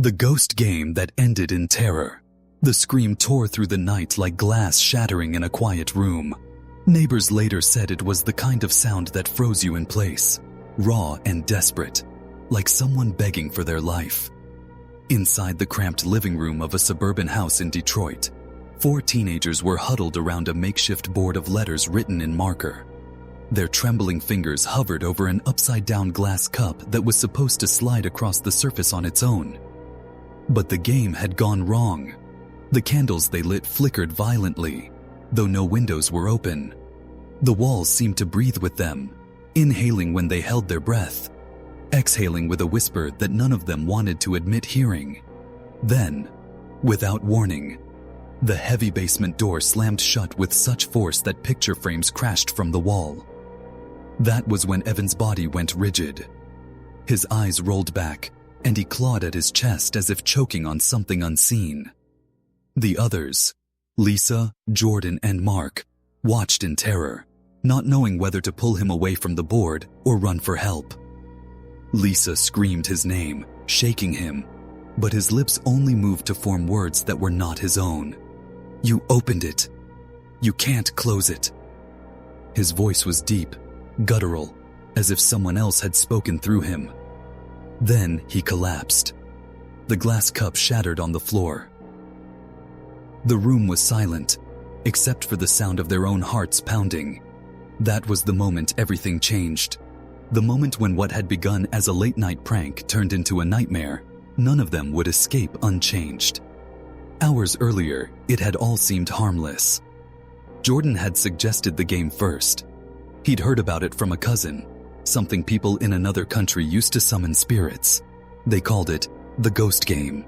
The ghost game that ended in terror. The scream tore through the night like glass shattering in a quiet room. Neighbors later said it was the kind of sound that froze you in place, raw and desperate, like someone begging for their life. Inside the cramped living room of a suburban house in Detroit, 4 teenagers were huddled around a makeshift board of letters written in marker. Their trembling fingers hovered over an upside-down glass cup that was supposed to slide across the surface on its own. But the game had gone wrong. The candles they lit flickered violently, though no windows were open. The walls seemed to breathe with them, inhaling when they held their breath, exhaling with a whisper that none of them wanted to admit hearing. Then, without warning, the heavy basement door slammed shut with such force that picture frames crashed from the wall. That was when Evan's body went rigid. His eyes rolled back, and he clawed at his chest as if choking on something unseen. The others, Lisa, Jordan, and Mark, watched in terror, not knowing whether to pull him away from the board or run for help. Lisa screamed his name, shaking him, but his lips only moved to form words that were not his own. "You opened it. You can't close it." His voice was deep, guttural, as if someone else had spoken through him. Then he collapsed. The glass cup shattered on the floor. The room was silent, except for the sound of their own hearts pounding. That was the moment everything changed. The moment when what had begun as a late-night prank turned into a nightmare. None of them would escape unchanged. Hours earlier, it had all seemed harmless. Jordan had suggested the game first. He'd heard about it from a cousin, something people in another country used to summon spirits. They called it the ghost game.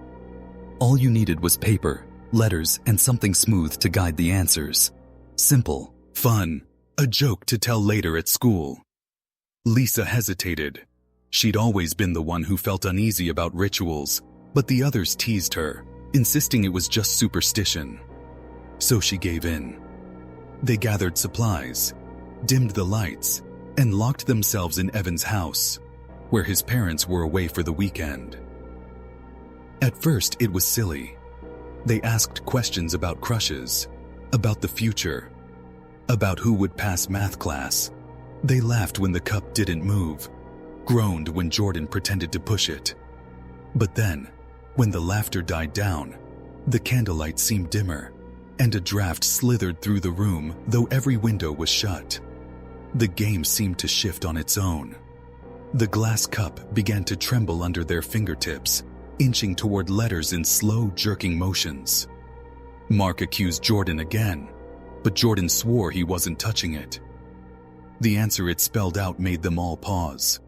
All you needed was paper, letters, and something smooth to guide the answers. Simple, fun, a joke to tell later at school. Lisa hesitated. She'd always been the one who felt uneasy about rituals, but the others teased her, insisting it was just superstition. So she gave in. They gathered supplies, dimmed the lights, and locked themselves in Evan's house, where his parents were away for the weekend. At first, it was silly. They asked questions about crushes, about the future, about who would pass math class. They laughed when the cup didn't move, groaned when Jordan pretended to push it. But then, when the laughter died down, the candlelight seemed dimmer, and a draft slithered through the room, though every window was shut. The game seemed to shift on its own. The glass cup began to tremble under their fingertips, inching toward letters in slow, jerking motions. Mark accused Jordan again, but Jordan swore he wasn't touching it. The answer it spelled out made them all pause.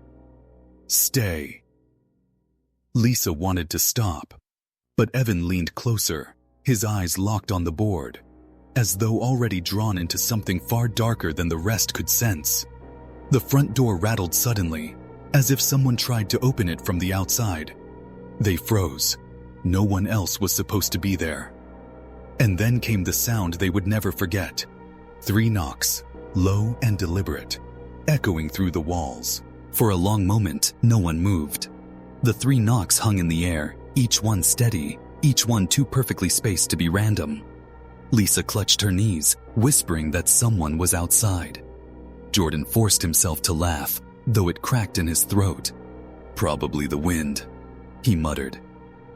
Stay. Lisa wanted to stop, but Evan leaned closer, his eyes locked on the board, as though already drawn into something far darker than the rest could sense. The front door rattled suddenly, as if someone tried to open it from the outside. They froze. No one else was supposed to be there. And then came the sound they would never forget. 3 knocks, low and deliberate, echoing through the walls. For a long moment, no one moved. The 3 knocks hung in the air, each one steady, each one too perfectly spaced to be random. Lisa clutched her knees, whispering that someone was outside. Jordan forced himself to laugh, though it cracked in his throat. Probably the wind, he muttered,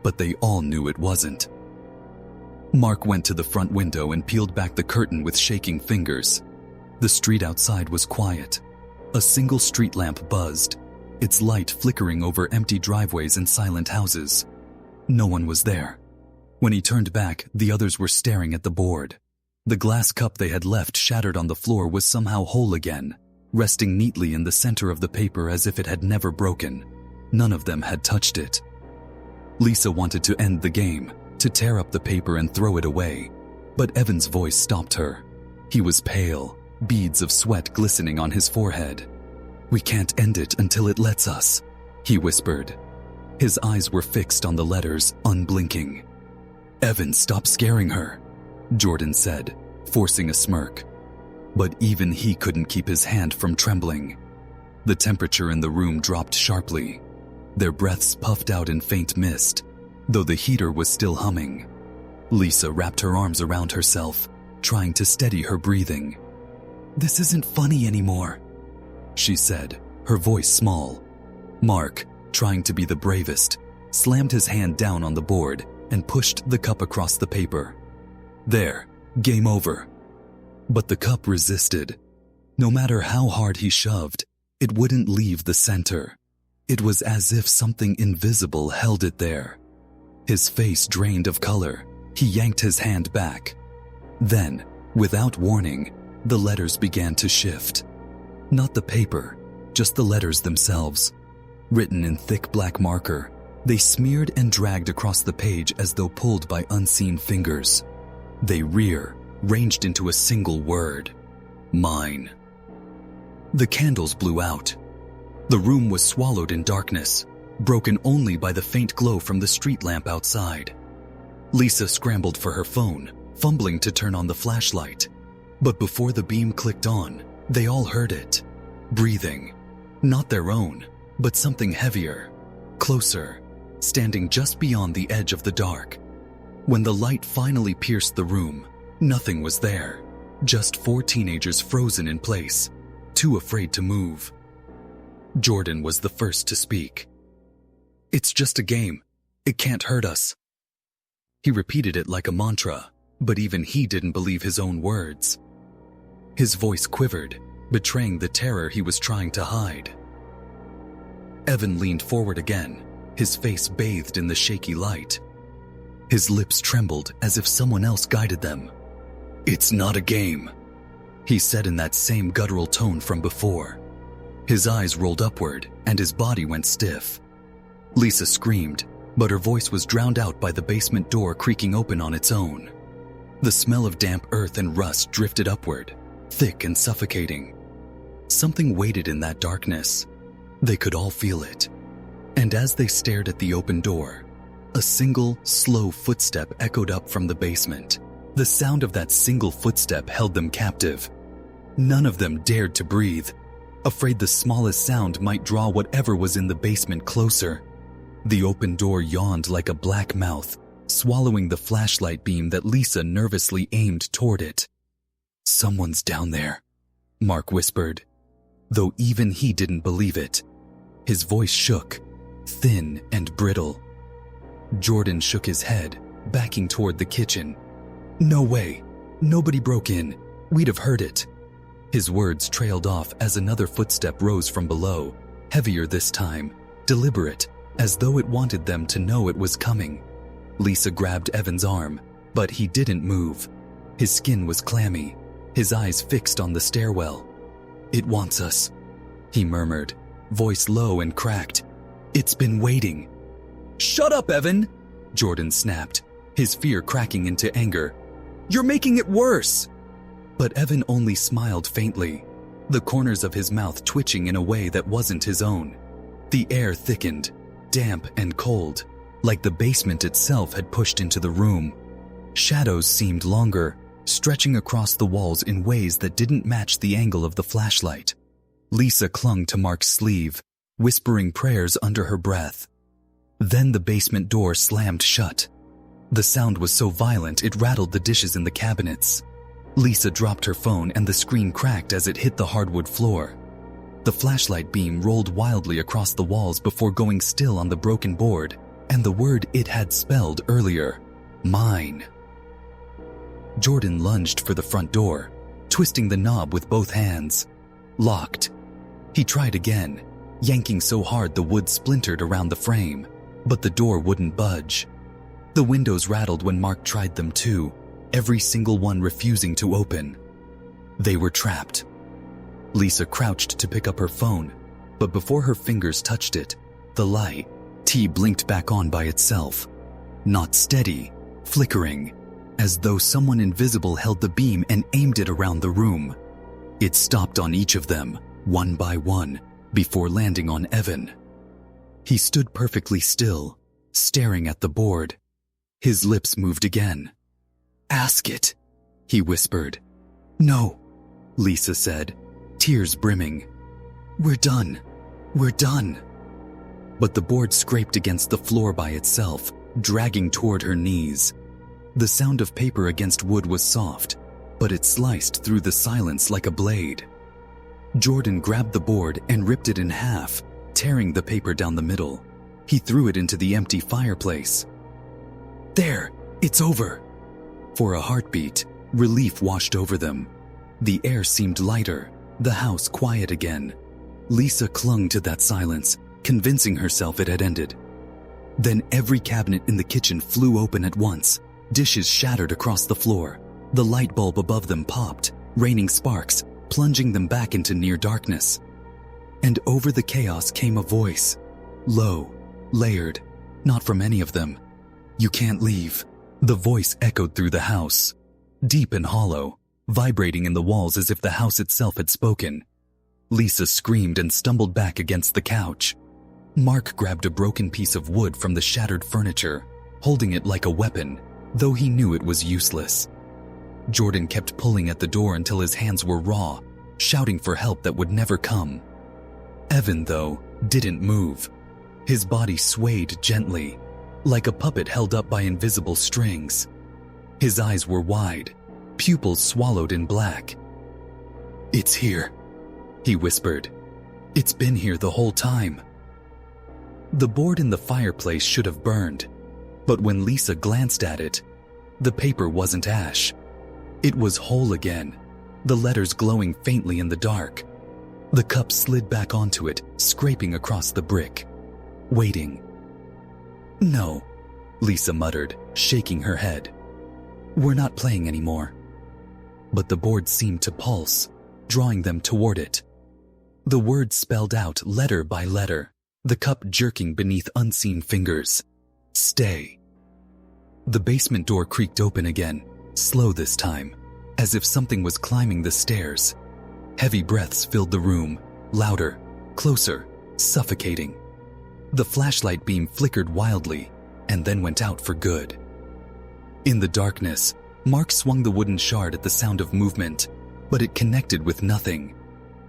but they all knew it wasn't. Mark went to the front window and peeled back the curtain with shaking fingers. The street outside was quiet. A single street lamp buzzed, its light flickering over empty driveways and silent houses. No one was there. When he turned back, the others were staring at the board. The glass cup they had left shattered on the floor was somehow whole again, resting neatly in the center of the paper as if it had never broken. None of them had touched it. Lisa wanted to end the game, to tear up the paper and throw it away, but Evan's voice stopped her. He was pale, beads of sweat glistening on his forehead. "We can't end it until it lets us," he whispered. His eyes were fixed on the letters, unblinking. "Evan, stop scaring her," Jordan said, forcing a smirk. But even he couldn't keep his hand from trembling. The temperature in the room dropped sharply. Their breaths puffed out in faint mist. though the heater was still humming. Lisa wrapped her arms around herself, trying to steady her breathing. "This isn't funny anymore," she said, her voice small. Mark, trying to be the bravest, slammed his hand down on the board and pushed the cup across the paper. "There, game over." But the cup resisted. No matter how hard he shoved, it wouldn't leave the center. It was as if something invisible held it there. His face drained of color. He yanked his hand back. Then, without warning, the letters began to shift. Not the paper, just the letters themselves. Written in thick black marker, they smeared and dragged across the page as though pulled by unseen fingers. They ranged into a single word: mine. The candles blew out. The room was swallowed in darkness, broken only by the faint glow from the street lamp outside. Lisa scrambled for her phone, fumbling to turn on the flashlight. But before the beam clicked on, they all heard it. Breathing. Not their own, but something heavier, closer, standing just beyond the edge of the dark. When the light finally pierced the room, nothing was there. Just 4 teenagers frozen in place, too afraid to move. Jordan was the first to speak. "It's just a game. It can't hurt us." He repeated it like a mantra, but even he didn't believe his own words. His voice quivered, betraying the terror he was trying to hide. Evan leaned forward again, his face bathed in the shaky light. His lips trembled as if someone else guided them. "It's not a game," he said in that same guttural tone from before. His eyes rolled upward and his body went stiff. Lisa screamed, but her voice was drowned out by the basement door creaking open on its own. The smell of damp earth and rust drifted upward, thick and suffocating. Something waited in that darkness. They could all feel it. And as they stared at the open door, a single, slow footstep echoed up from the basement. The sound of that single footstep held them captive. None of them dared to breathe, afraid the smallest sound might draw whatever was in the basement closer. The open door yawned like a black mouth, swallowing the flashlight beam that Lisa nervously aimed toward it. "Someone's down there," Mark whispered, though even he didn't believe it. His voice shook, thin and brittle. Jordan shook his head, backing toward the kitchen. "No way. Nobody broke in. We'd have heard it." His words trailed off as another footstep rose from below, heavier this time, deliberate, as though it wanted them to know it was coming. Lisa grabbed Evan's arm, but he didn't move. His skin was clammy, his eyes fixed on the stairwell. "It wants us," he murmured, voice low and cracked. "It's been waiting." "Shut up, Evan!" Jordan snapped, his fear cracking into anger. "You're making it worse!" But Evan only smiled faintly, the corners of his mouth twitching in a way that wasn't his own. The air thickened, damp and cold, like the basement itself had pushed into the room. Shadows seemed longer, stretching across the walls in ways that didn't match the angle of the flashlight. Lisa clung to Mark's sleeve, whispering prayers under her breath. Then the basement door slammed shut. The sound was so violent it rattled the dishes in the cabinets. Lisa dropped her phone and the screen cracked as it hit the hardwood floor. The flashlight beam rolled wildly across the walls before going still on the broken board, and the word it had spelled earlier: mine. Jordan lunged for the front door, twisting the knob with both hands. Locked. He tried again, yanking so hard the wood splintered around the frame, but the door wouldn't budge. The windows rattled when Mark tried them too, every single one refusing to open. They were trapped. Lisa crouched to pick up her phone, but before her fingers touched it, the light, T, blinked back on by itself. Not steady, flickering, as though someone invisible held the beam and aimed it around the room. It stopped on each of them, one by one, before landing on Evan. He stood perfectly still, staring at the board. His lips moved again. "Ask it," he whispered. "No," Lisa said, tears brimming. "We're done. We're done." But the board scraped against the floor by itself, dragging toward her knees. The sound of paper against wood was soft, but it sliced through the silence like a blade. Jordan grabbed the board and ripped it in half, tearing the paper down the middle. He threw it into the empty fireplace. There, it's over. For a heartbeat, relief washed over them. The air seemed lighter, the house quiet again. Lisa clung to that silence, convincing herself it had ended. Then every cabinet in the kitchen flew open at once. Dishes shattered across the floor. The light bulb above them popped, raining sparks, plunging them back into near darkness. And over the chaos came a voice, low, layered, not from any of them. You can't leave. The voice echoed through the house, deep and hollow, vibrating in the walls as if the house itself had spoken. Lisa screamed and stumbled back against the couch. Mark grabbed a broken piece of wood from the shattered furniture, holding it like a weapon, though he knew it was useless. Jordan kept pulling at the door until his hands were raw, shouting for help that would never come. Evan, though, didn't move. His body swayed gently, like a puppet held up by invisible strings. His eyes were wide, pupils swallowed in black. It's here, he whispered. It's been here the whole time. The board in the fireplace should have burned, but when Lisa glanced at it, the paper wasn't ash. It was whole again, the letters glowing faintly in the dark. The cup slid back onto it, scraping across the brick. Waiting. No, Lisa muttered, shaking her head. We're not playing anymore. But the board seemed to pulse, drawing them toward it. The words spelled out letter by letter, the cup jerking beneath unseen fingers. Stay. The basement door creaked open again, slow this time, as if something was climbing the stairs. Heavy breaths filled the room, louder, closer, suffocating. The flashlight beam flickered wildly and then went out for good. In the darkness, Mark swung the wooden shard at the sound of movement, but it connected with nothing.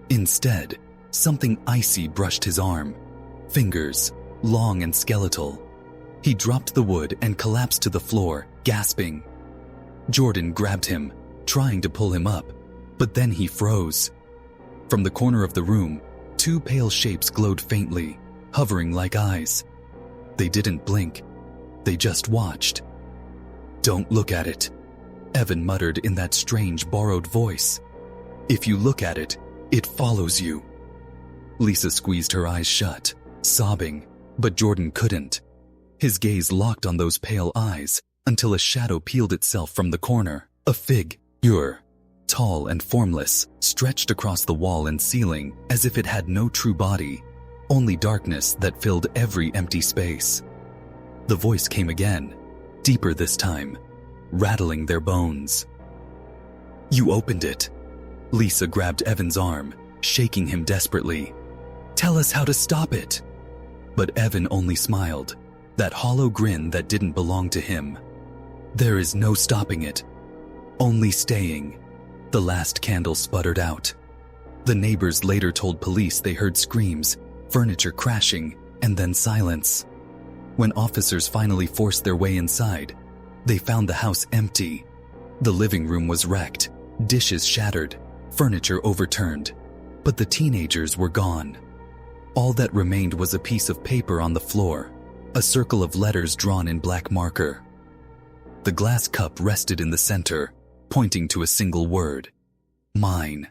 Instead, something icy brushed his arm. Fingers, long and skeletal. He dropped the wood and collapsed to the floor, gasping. Jordan grabbed him, trying to pull him up, but then he froze. From the corner of the room, two pale shapes glowed faintly, hovering like eyes. They didn't blink. They just watched. Don't look at it, Evan muttered in that strange borrowed voice. If you look at it, it follows you. Lisa squeezed her eyes shut, sobbing, but Jordan couldn't. His gaze locked on those pale eyes until a shadow peeled itself from the corner. A figure, tall and formless, stretched across the wall and ceiling as if it had no true body, only darkness that filled every empty space. The voice came again, deeper this time, rattling their bones. You opened it. Lisa grabbed Evan's arm, shaking him desperately. Tell us how to stop it. But Evan only smiled, that hollow grin that didn't belong to him. There is no stopping it, only staying. The last candle sputtered out. The neighbors later told police they heard screams, furniture crashing, and then silence. When officers finally forced their way inside, they found the house empty. The living room was wrecked, dishes shattered, furniture overturned, but the teenagers were gone. All that remained was a piece of paper on the floor, a circle of letters drawn in black marker. The glass cup rested in the center, pointing to a single word: mine.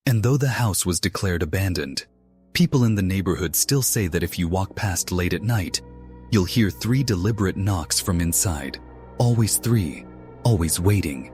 And though the house was declared abandoned, people in the neighborhood still say that if you walk past late at night, you'll hear 3 deliberate knocks from inside. Always 3, always waiting.